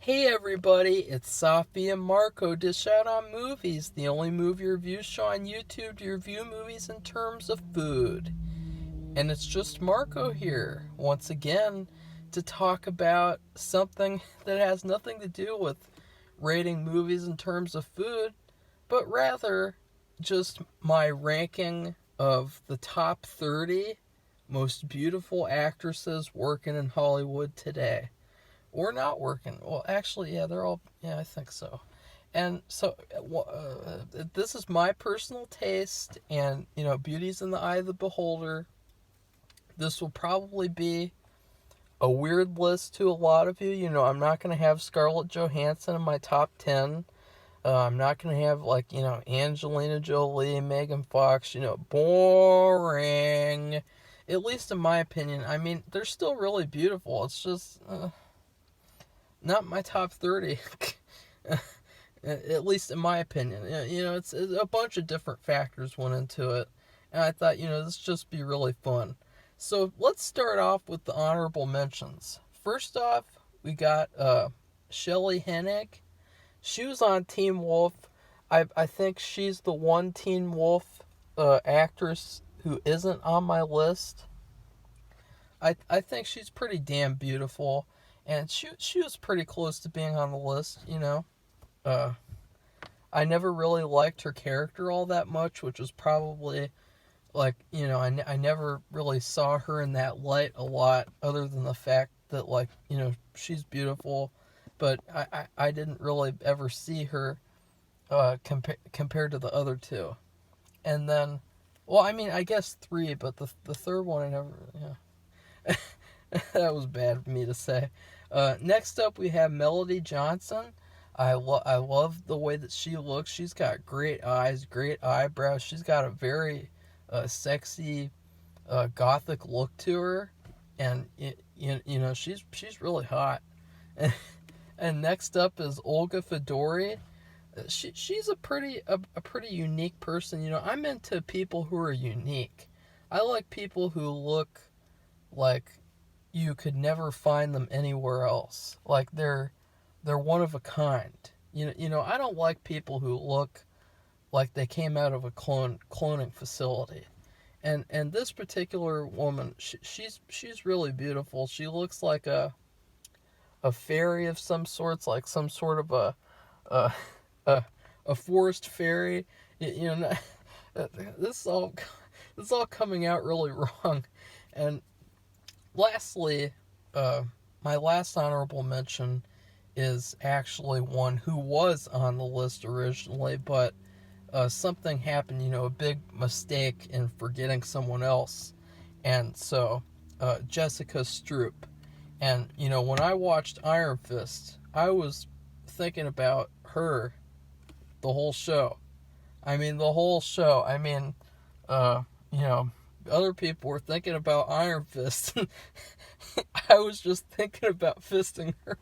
Hey everybody, it's Safi and Marco Dish Out on Movies, the only movie review show on YouTube to review movies in terms of food. And it's just Marco here, once again, to talk about something that has nothing to do with rating movies in terms of food, but rather just my ranking of the top 30 most beautiful actresses working in Hollywood today. Or not working. Well, actually, yeah, they're all. Yeah, I think so. And so, this is my personal taste, and beauty's in the eye of the beholder. This will probably be a weird list to a lot of you. I'm not going to have Scarlett Johansson in my top 10. I'm not going to have, Angelina Jolie, Megan Fox, boring. At least in my opinion. I mean, they're still really beautiful. It's just. Not my top 30. At least in my opinion. It's a bunch of different factors went into it. And I thought, this just be really fun. So let's start off with the honorable mentions. First off, we got Shelley Hennig. She was on Teen Wolf. I think she's the one Teen Wolf actress who isn't on my list. I think she's pretty damn beautiful. And she was pretty close to being on the list. I never really liked her character all that much, which was probably, I never really saw her in that light a lot, other than the fact that, she's beautiful, but I didn't really ever see her compared to the other two. And then, well, I mean, I guess three, but the third one I never, that was bad of me to say. Next up, we have Melody Johnson. I love the way that she looks. She's got great eyes, great eyebrows. She's got a very sexy, gothic look to her, and she's really hot. And next up is Olga Fedori. She's a pretty unique person. I'm into people who are unique. I like people who look like you could never find them anywhere else. Like they're one of a kind. I don't like people who look like they came out of a cloning facility. And this particular woman, she's really beautiful. She looks like a fairy of some sorts, like some sort of a a forest fairy. This is all coming out really wrong. And lastly, my last honorable mention is actually one who was on the list originally, but something happened, a big mistake in forgetting someone else. And so, Jessica Stroup. And, when I watched Iron Fist, I was thinking about her the whole show. I mean, the whole show. I mean, other people were thinking about Iron Fist. I was just thinking about fisting her.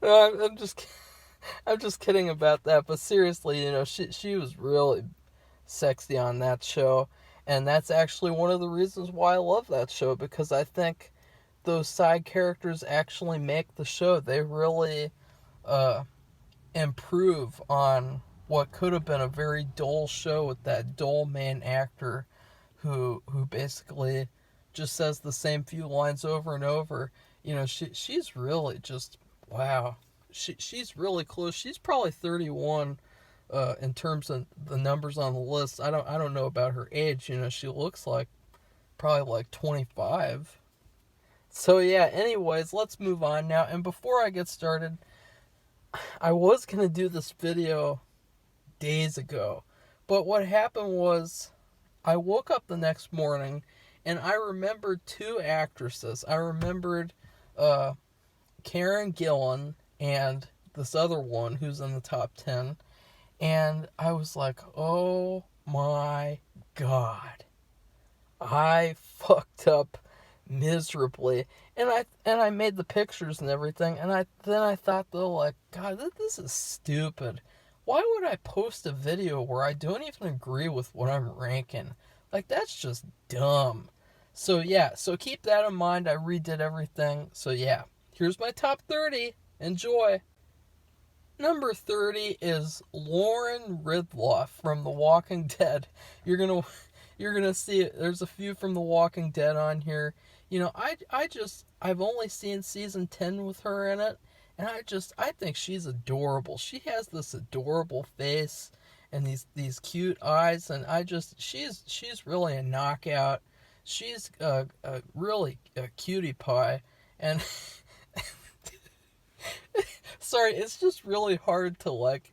No, I'm just kidding about that. But seriously, she was really sexy on that show, and that's actually one of the reasons why I love that show, because I think those side characters actually make the show. They really improve on what could have been a very dull show with that dull main actor who basically just says the same few lines over and over. She's really just wow. She's really close. She's probably 31 in terms of the numbers on the list. I don't know about her age. She looks like probably like 25. So yeah, anyways, let's move on now. And before I get started, I was going to do this video days ago. But what happened was I woke up the next morning and I remembered two actresses. I remembered Karen Gillan and this other one who's in the top 10. And I was like, oh my God. I fucked up miserably. And I made the pictures and everything, and then I thought though, like, God, this is stupid. Why would I post a video where I don't even agree with what I'm ranking? Like, that's just dumb. So yeah, so keep that in mind. I redid everything. So yeah, here's my top 30. Enjoy. Number 30 is Lauren Ridloff from The Walking Dead. You're gonna you're gonna see it. There's a few from The Walking Dead on here. You know, I've only seen season 10 with her in it, and I think she's adorable. She has this adorable face and these cute eyes, and she's really a knockout. She's a really a cutie pie, and sorry, it's just really hard to like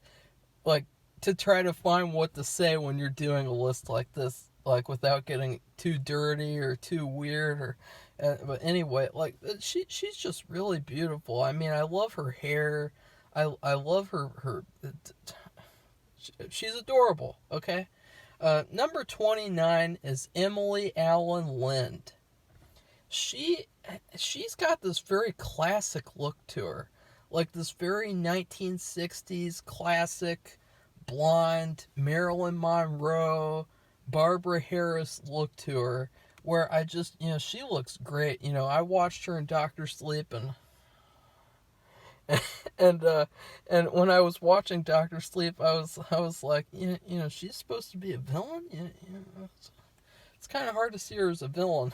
to try to find what to say when you're doing a list like this, like without getting too dirty or too weird or. But anyway, like she's just really beautiful. I mean, I love her hair. I love her. She's adorable. Okay. Number 29 is Emily Allen Lind. She she's got this very classic look to her, like this very 1960s classic blonde Marilyn Monroe, Barbara Harris look to her, where I just, she looks great. I watched her in Doctor Sleep, and and when I was watching Doctor Sleep, I was like, she's supposed to be a villain. It's kind of hard to see her as a villain.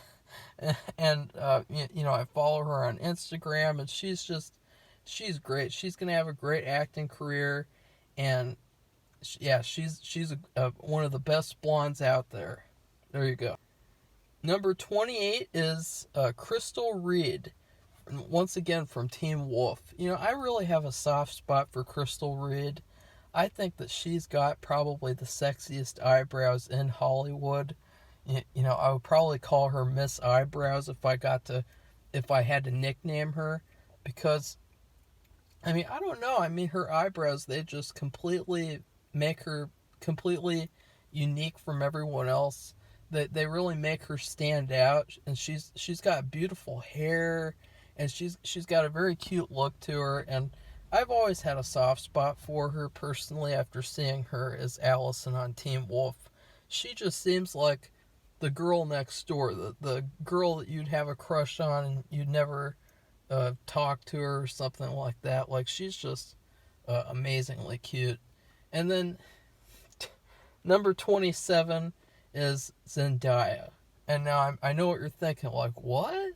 And I follow her on Instagram, and she's great. She's gonna have a great acting career, and yeah, she's one of the best blondes out there. There you go. Number 28 is Crystal Reed, once again from Teen Wolf. I really have a soft spot for Crystal Reed. I think that she's got probably the sexiest eyebrows in Hollywood. I would probably call her Miss Eyebrows if I had to nickname her, because I mean, I don't know. I mean, her eyebrows, they just completely make her completely unique from everyone else. They really make her stand out, and she's got beautiful hair, and she's got a very cute look to her, and I've always had a soft spot for her personally after seeing her as Allison on Teen Wolf. She just seems like the girl next door, the girl that you'd have a crush on and you'd never talk to her or something like that. Like, she's just amazingly cute. And then number 27 is Zendaya. And now I know what you're thinking, like, what?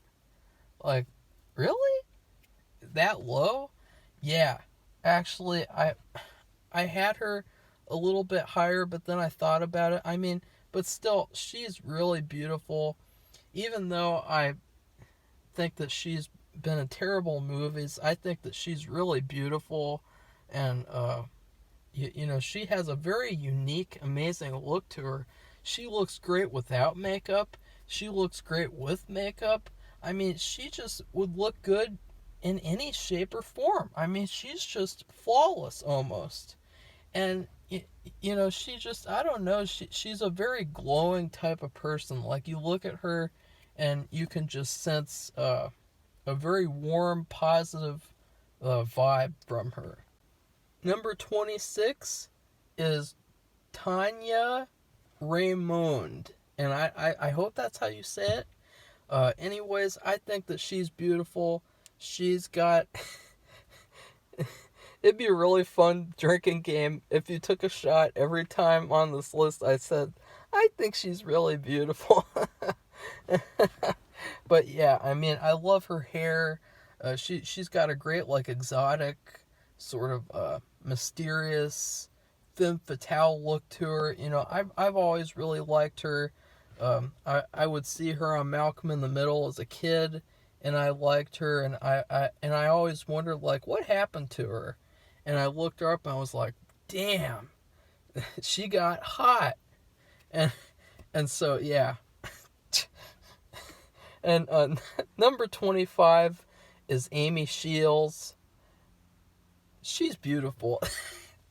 Like, really? That low? Yeah. Actually, I had her a little bit higher, but then I thought about it. I mean, but still, she's really beautiful. Even though I think that she's been in terrible movies, I think that she's really beautiful. And, she has a very unique, amazing look to her. She looks great without makeup. She looks great with makeup. I mean, she just would look good in any shape or form. I mean, she's just flawless almost. And she just, I don't know, she's a very glowing type of person. Like, you look at her and you can just sense a very warm, positive vibe from her. Number 26 is Tanya Raymond, and I hope that's how you say it. Anyways, I think that she's beautiful. She's got it'd be a really fun drinking game if you took a shot every time on this list I said, I think she's really beautiful. But yeah, I mean, I love her hair. She's got a great, like, exotic, sort of mysterious, femme fatale look to her. I've always really liked her. I would see her on Malcolm in the Middle as a kid, and I liked her, and I always wondered, like, what happened to her. And I looked her up and I was like, damn, she got hot. And so, yeah. And number 25 is Amy Shields. She's beautiful.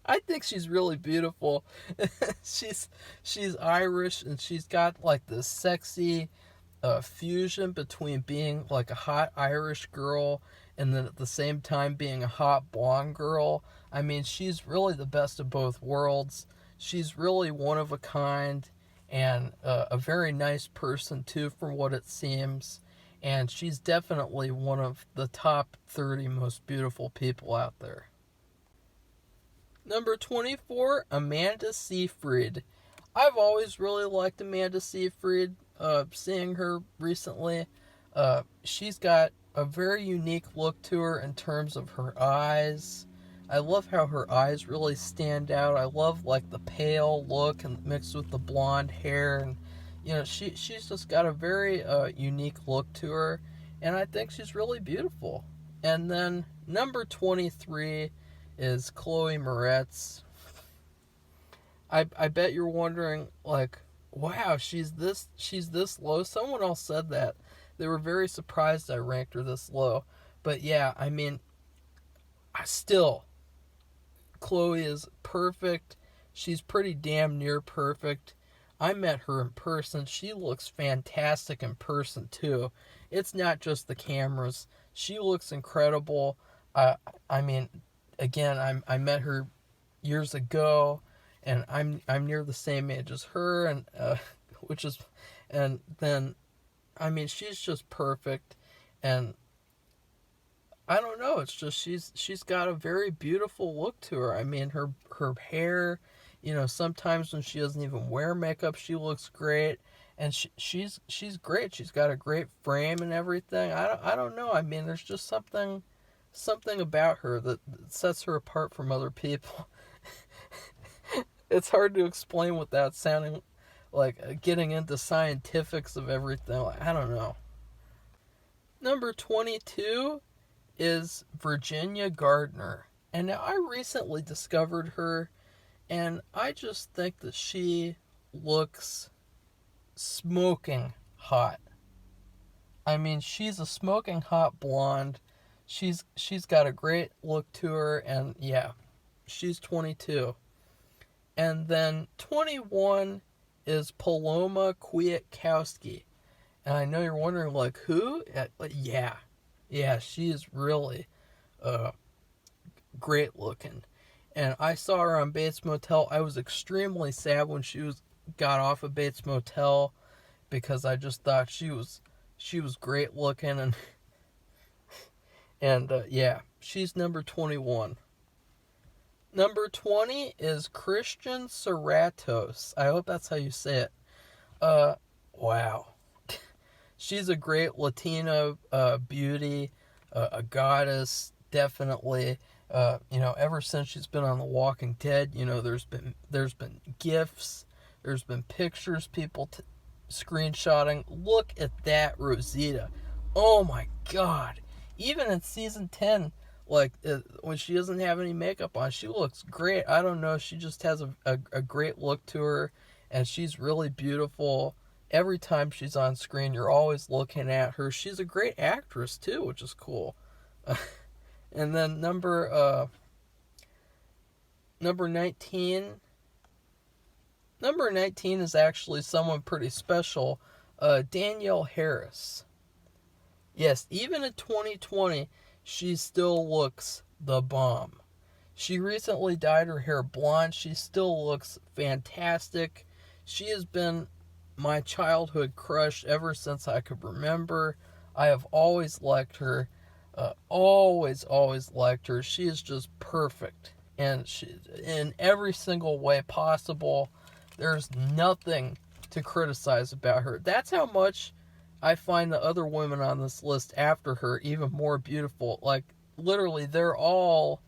I think she's really beautiful. she's Irish, and she's got, like, this sexy fusion between being like a hot Irish girl and then at the same time being a hot blonde girl. I mean, she's really the best of both worlds. She's really one of a kind, and a very nice person too, from what it seems. And she's definitely one of the top 30 most beautiful people out there. Number 24, Amanda Seyfried. I've always really liked Amanda Seyfried. Seeing her recently, she's got a very unique look to her in terms of her eyes. I love how her eyes really stand out. I love like the pale look and mixed with the blonde hair, and she's just got a very unique look to her, and I think she's really beautiful. And then number 23 is Chloe Moretz. I bet you're wondering, like, wow, she's this low. Someone else said that. They were very surprised I ranked her this low. But yeah, I mean, Chloe is perfect. She's pretty damn near perfect. I met her in person. She looks fantastic in person too. It's not just the cameras. She looks incredible. I mean, again, I met her years ago, and I'm near the same age as her, and and then, I mean, she's just perfect, and I don't know, it's just she's got a very beautiful look to her. I mean, her hair, sometimes when she doesn't even wear makeup, she looks great, and she's great. She's got a great frame and everything. I don't know. I mean, there's just something about her that sets her apart from other people. It's hard to explain without sounding like getting into scientifics of everything. I don't know. Number 22 is Virginia Gardner. And now I recently discovered her, and I just think that she looks smoking hot. I mean, she's a smoking hot blonde. She's got a great look to her, and yeah, she's 22. And then 21 is Paloma Kwiatkowski. And I know you're wondering, like, who? Yeah, she is really great looking. And I saw her on Bates Motel. I was extremely sad when she got off of Bates Motel, because I just thought she was great looking, and yeah, she's number 21. Number 20 is Christian Serratos. I hope that's how you say it. Wow. She's a great Latina beauty, a goddess, definitely. Ever since she's been on The Walking Dead, there's been gifs, there's been pictures, people screenshotting. Look at that Rosita. Oh my God. Even in season 10, like, when she doesn't have any makeup on, she looks great. I don't know, she just has a great look to her, and she's really beautiful. Every time she's on screen, you're always looking at her. She's a great actress too, which is cool. And then number 19. Number 19 is actually someone pretty special, Danielle Harris. Yes, even in 2020, she still looks the bomb. She recently dyed her hair blonde. She still looks fantastic. She has been my childhood crush ever since I could remember. I have always liked her. Always liked her. She is just perfect. And she, in every single way possible, there's nothing to criticize about her. That's how much I find the other women on this list after her even more beautiful. Like, literally, they're all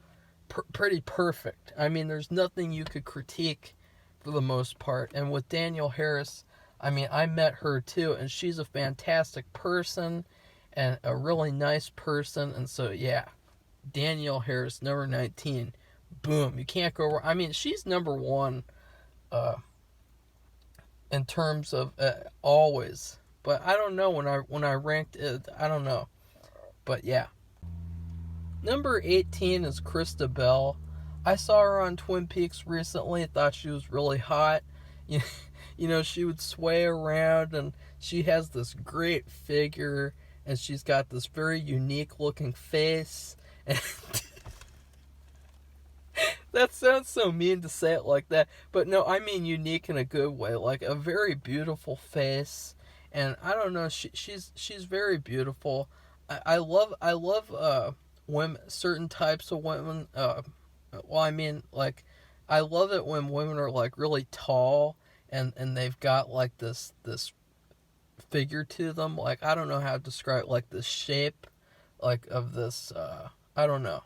pretty perfect. I mean, there's nothing you could critique for the most part. And with Danielle Harris, I mean, I met her too, and she's a fantastic person and a really nice person. And so, yeah, Danielle Harris, number 19. Boom. You can't go wrong. I mean, she's number one in terms of always. But I don't know, when I ranked it, I don't know. But yeah. Number 18 is Krista Bell. I saw her on Twin Peaks recently. Thought she was really hot. She would sway around, and she has this great figure, and she's got this very unique looking face. And That sounds so mean to say it like that, but no, I mean unique in a good way. Like a very beautiful face, and I don't know, she's very beautiful. I love women, certain types of women. Well, I mean, like, I love it when women are like really tall and they've got like this figure to them. Like, I don't know how to describe, like, the shape, like, of this. I don't know,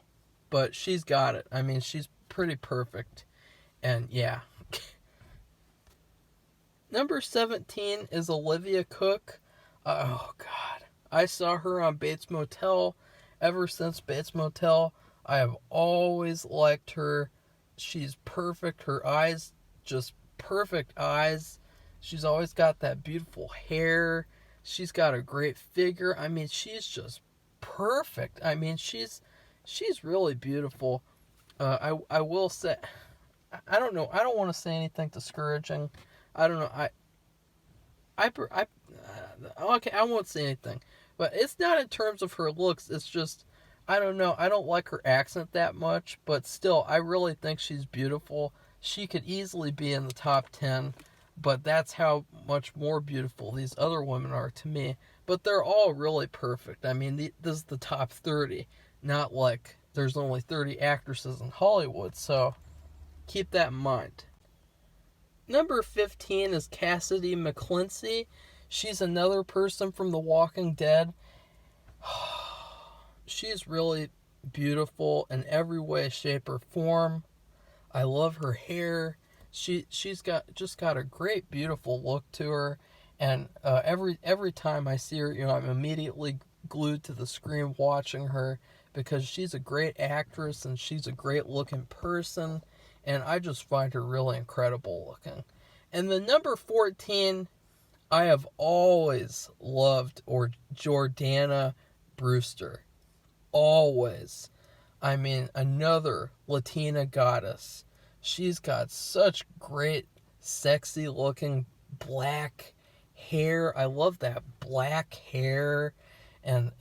but she's got it. I mean, she's pretty perfect, and yeah. Number 17 is Olivia Cook. Oh God, I saw her on Bates Motel. Ever since Bates Motel, I have always liked her. She's perfect. Her eyes, just perfect eyes. She's always got that beautiful hair. She's got a great figure. I mean, she's just perfect. I mean, she's really beautiful. I will say, I don't know. I don't want to say anything discouraging. I don't know. Okay, I won't say anything. But it's not in terms of her looks. It's just, I don't know. I don't like her accent that much. But still, I really think she's beautiful. She could easily be in the top 10. But that's how much more beautiful these other women are to me. But they're all really perfect. I mean, this is the top 30. Not like there's only 30 actresses in Hollywood. So keep that in mind. Number 15 is Cassidy McClincy. She's another person from The Walking Dead. She's really beautiful in every way, shape, or form. I love her hair. She's got a great, beautiful look to her. And every time I see her, I'm immediately glued to the screen watching her because she's a great actress and she's a great looking person. And I just find her really incredible looking. And the number 14, I have always loved Jordana Brewster. Always. I mean, another Latina goddess. She's got such great, sexy looking black hair. I love that black hair. And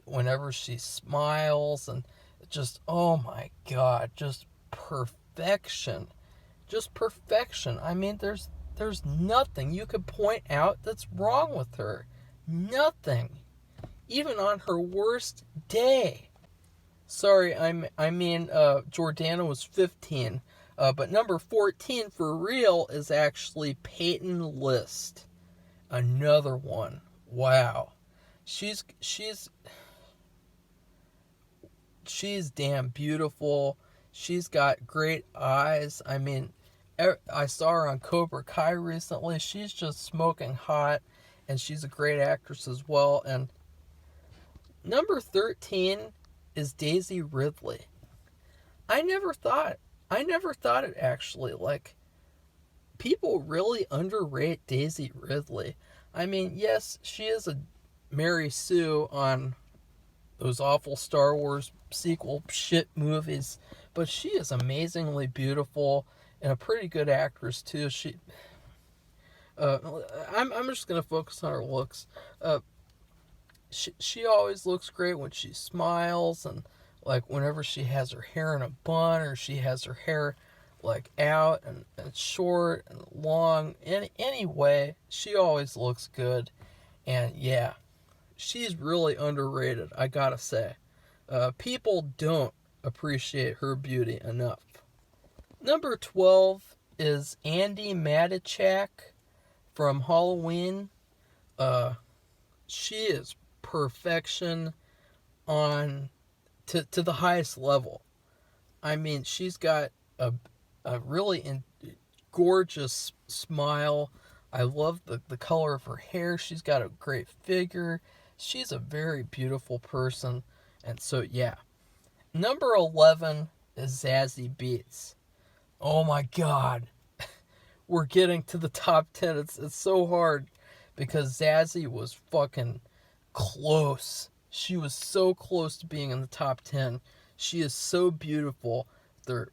whenever she smiles, and just, oh my God, just perfection. Just perfection. I mean, there's nothing you could point out that's wrong with her. Nothing. Even on her worst day. Sorry, Jordana was 15. But number 14 for real is actually Peyton List. Another one. Wow. She's damn beautiful. She's got great eyes. I mean, I saw her on Cobra Kai recently. She's just smoking hot, and she's a great actress as well. And number 13 is Daisy Ridley. I never thought it actually. Like, people really underrate Daisy Ridley. I mean, yes, she is a Mary Sue on those awful Star Wars sequel shit movies, but she is amazingly beautiful and a pretty good actress too. I'm just gonna focus on her looks. She always looks great when she smiles, and like whenever she has her hair in a bun or she has her hair like out and short and long. Anyway, she always looks good, and yeah, she's really underrated, I gotta say. People don't appreciate her beauty enough. Number 12 is Andy Matichak from Halloween. She is perfection on to the highest level. I mean, she's got a really gorgeous smile. I love the color of her hair. She's got a great figure. She's a very beautiful person. And so, yeah. Number 11 is Zazie Beetz. Oh my God. We're getting to the top 10. It's so hard because Zazie was fucking close. She was so close to being in the top 10. She is so beautiful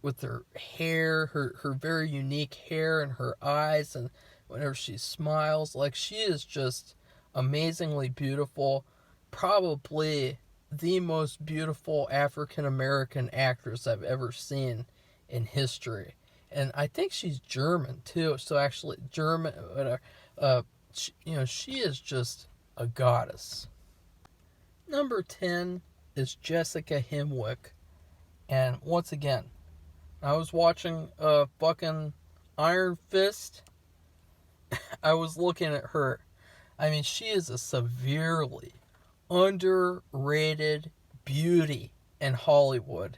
with her hair, her very unique hair and her eyes, and whenever she smiles, like, she is just amazingly beautiful. Probably the most beautiful African American actress I've ever seen in history. And I think she's German too. So actually, German, she is just a goddess. Number 10 is Jessica Himwick. And once again, I was watching fucking Iron Fist. I was looking at her. I mean, she is a severely underrated beauty in Hollywood.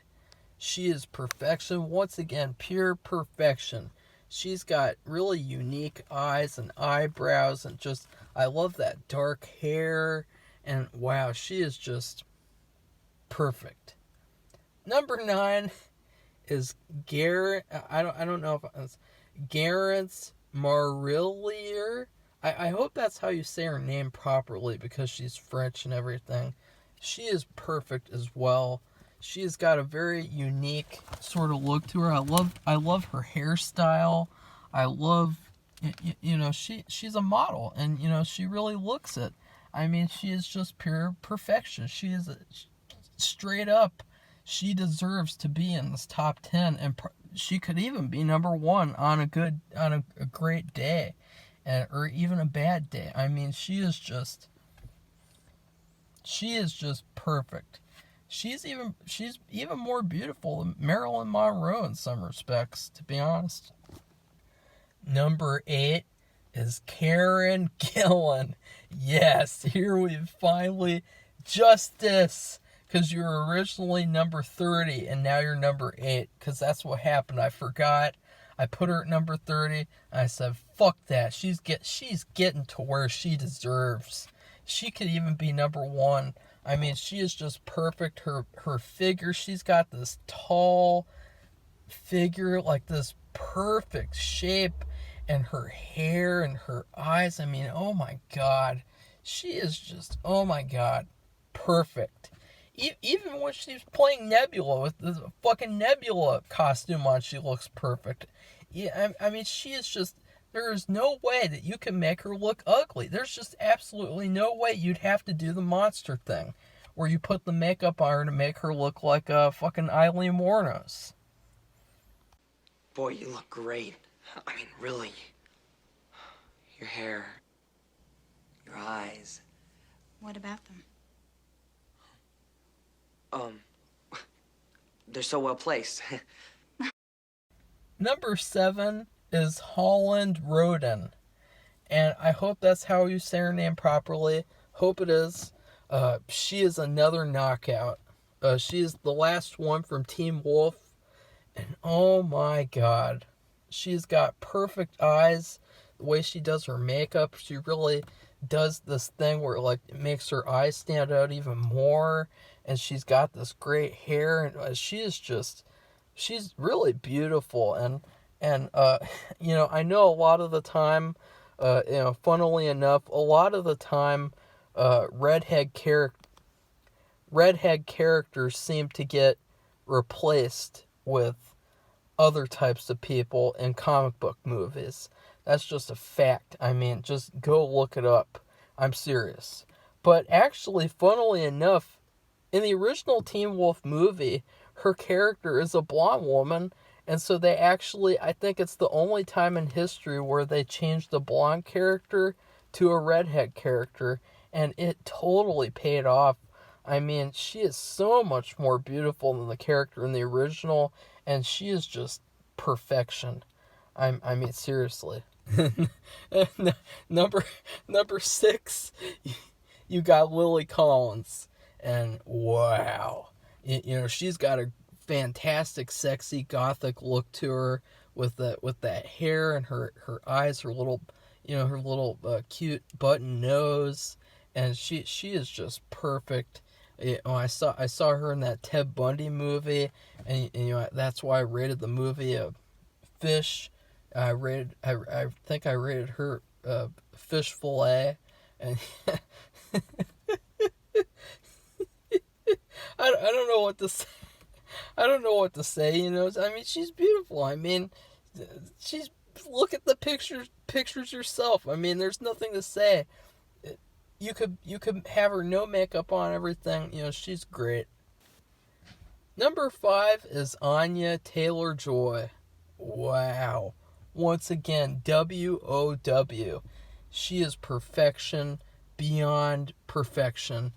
She is perfection. Once again, pure perfection. She's got really unique eyes and eyebrows, and just, I love that dark hair. And wow, she is just perfect. Number 9 is Garrett. I don't know if it's Garrett Marillier. I hope that's how you say her name properly, because she's French and everything. She is perfect as well. She's got a very unique sort of look to her. I love her hairstyle. I love, she's a model, and she really looks it. I mean, she is just pure perfection. She is straight up. She deserves to be in this top 10, and she could even be number 1 on a great day, or even a bad day. I mean, she is just perfect. She's even more beautiful than Marilyn Monroe in some respects, to be honest. Number 8 is Karen Gillan. Yes, here we've finally justice. Because you were originally number 30 and now you're number 8. Because that's what happened. I forgot. I put her at number 30. And I said, fuck that. She's getting to where she deserves. She could even be number 1. I mean, she is just perfect. Her figure, she's got this tall figure, like this perfect shape. And her hair and her eyes. I mean, oh my God. She is just, oh my God, perfect. Even when she's playing Nebula with the fucking Nebula costume on, she looks perfect. Yeah, I mean, she is just, there is no way that you can make her look ugly. There's just absolutely no way. You'd have to do the monster thing, where you put the makeup on her to make her look like fucking Eileen Wuornos. Boy, you look great. I mean, really. Your hair, your eyes. What about them? They're so well placed. Number 7 is Holland Roden. And I hope that's how you say her name properly. Hope it is. She is another knockout. She is the last one from Team Wolf. And oh my God. She's got perfect eyes. The way she does her makeup, she really does this thing where it makes her eyes stand out even more. And she's got this great hair, and she's really beautiful. And I know a lot of the time, funnily enough, a lot of the time, redhead characters seem to get replaced with other types of people in comic book movies. That's just a fact. I mean, just go look it up. I'm serious. But actually, funnily enough, in the original Teen Wolf movie, her character is a blonde woman, and so they actually, I think it's the only time in history where they changed the blonde character to a redhead character, and it totally paid off. I mean, she is so much more beautiful than the character in the original, and she is just perfection. I mean, seriously. Number 6, you got Lily Collins. And wow, she's got a fantastic, sexy, gothic look to her with that hair and her eyes, her little cute button nose, and she is just perfect. I saw her in that Ted Bundy movie, and that's why I rated the movie a fish. I think I rated her fish fillet, and I don't know what to say. I don't know what to say, I mean, she's beautiful. I mean, look at the pictures yourself. I mean, there's nothing to say. You could have her no makeup on, everything. She's great. Number 5 is Anya-Taylor Joy. Wow. Once again, WOW. She is perfection beyond perfection.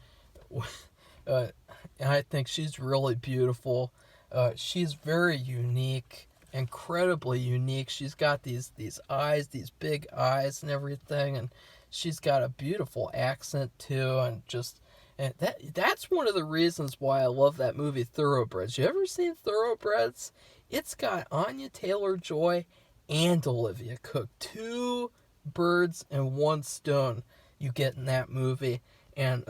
I think she's really beautiful. She's very unique, incredibly unique. She's got these eyes, these big eyes and everything, and she's got a beautiful accent too, and that's one of the reasons why I love that movie Thoroughbreds. You ever seen Thoroughbreds? It's got Anya-Taylor Joy and Olivia Cook. Two birds and one stone you get in that movie, and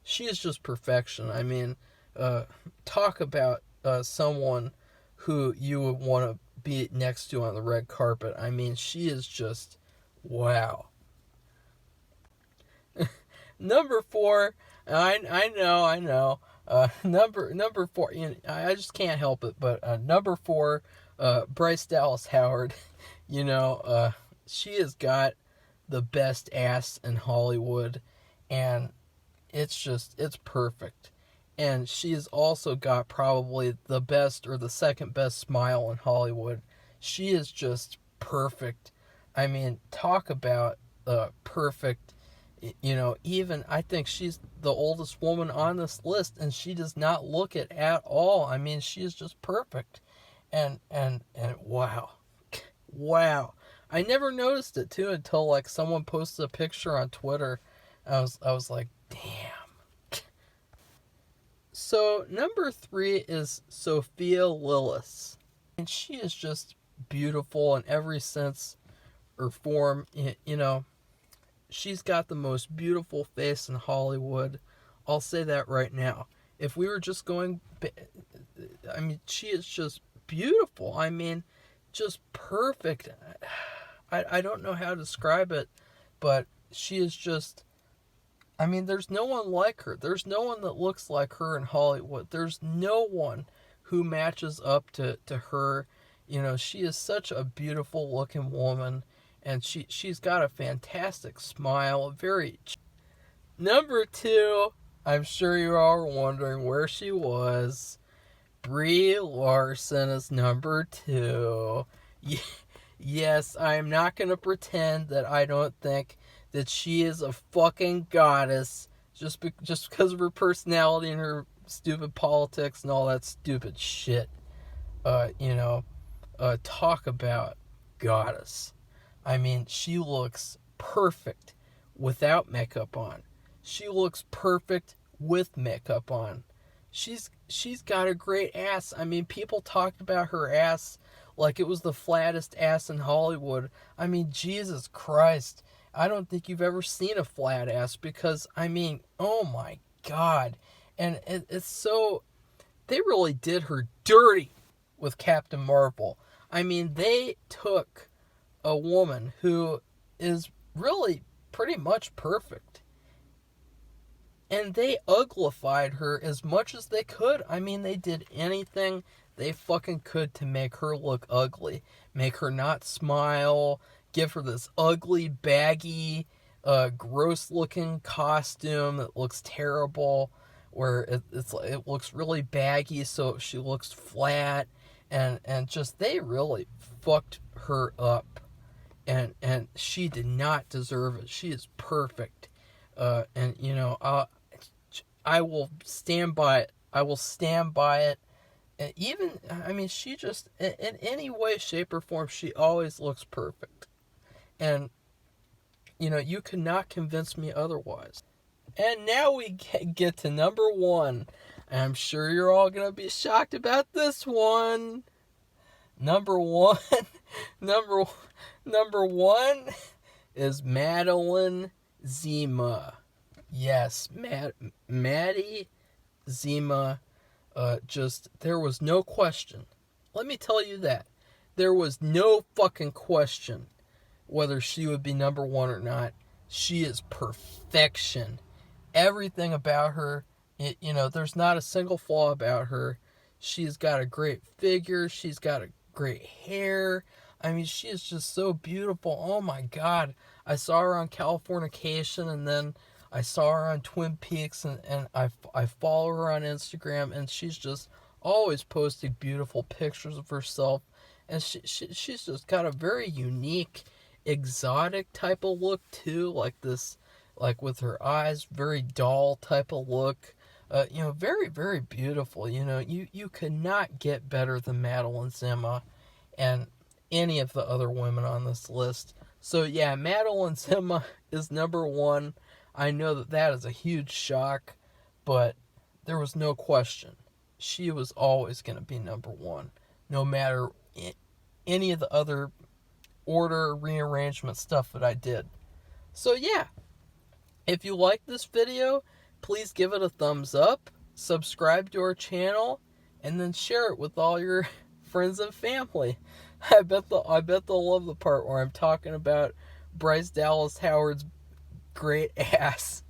she is just perfection. I mean, talk about someone who you would want to be next to on the red carpet. I mean, she is just wow. Number 4, I know. Number 4, I just can't help it. But number 4, Bryce Dallas Howard. She has got the best ass in Hollywood, and it's perfect. And she has also got probably the best or the second best smile in Hollywood. She is just perfect. I mean, talk about perfect. Even I think she's the oldest woman on this list, and she does not look it at all. I mean, she is just perfect. And wow. Wow. I never noticed it too until like someone posted a picture on Twitter. I was like, damn. So number 3 is Sophia Lillis. And she is just beautiful in every sense or form. She's got the most beautiful face in Hollywood. I'll say that right now. If we were just going, I mean, she is just beautiful. I mean, just perfect. I don't know how to describe it, but she is just, I mean, there's no one like her. There's no one that looks like her in Hollywood. There's no one who matches up to her. She is such a beautiful looking woman, and she's got a fantastic smile. Number 2, I'm sure you're all wondering where she was. Brie Larson is number 2. Yes, I am not going to pretend that I don't think that she is a fucking goddess just because of her personality and her stupid politics and all that stupid shit. Talk about goddess. I mean, she looks perfect without makeup on. She looks perfect with makeup on. She's got a great ass. I mean, people talked about her ass like it was the flattest ass in Hollywood. I mean, Jesus Christ. I don't think you've ever seen a flat ass because, I mean, oh my God. And it's so, they really did her dirty with Captain Marvel. I mean, they took a woman who is really pretty much perfect, and they uglified her as much as they could. I mean, they did anything they fucking could to make her look ugly. Make her not smile. Give her this ugly, baggy, gross-looking costume that looks terrible. Where it looks really baggy, so she looks flat. And just, they really fucked her up. And she did not deserve it. She is perfect. I will stand by it. I will stand by it. And even, I mean, she just, in any way, shape, or form, she always looks perfect. And, you cannot convince me otherwise. And now we get to number 1. I'm sure you're all going to be shocked about this one. Number 1, number 1 is Madeline Zima. Yes, Maddie Zima, there was no question. Let me tell you that. There was no fucking question whether she would be number 1 or not. She is perfection. Everything about her, there's not a single flaw about her. She's got a great figure. She's got a great hair. I mean, she is just so beautiful. Oh my God. I saw her on Californication, and then I saw her on Twin Peaks, and I follow her on Instagram, and she's just always posting beautiful pictures of herself. And she's just got a very unique, exotic type of look, too. Like this, like with her eyes, very doll type of look. Very, very beautiful. You could not get better than Madeline Zima and any of the other women on this list. So yeah, Madeline Zima is number one. I know that is a huge shock, but there was no question. She was always going to be number one, no matter any of the other order rearrangement stuff that I did. So yeah, if you like this video, please give it a thumbs up, subscribe to our channel, and then share it with all your friends and family. I bet they'll love the part where I'm talking about Bryce Dallas Howard's great ass.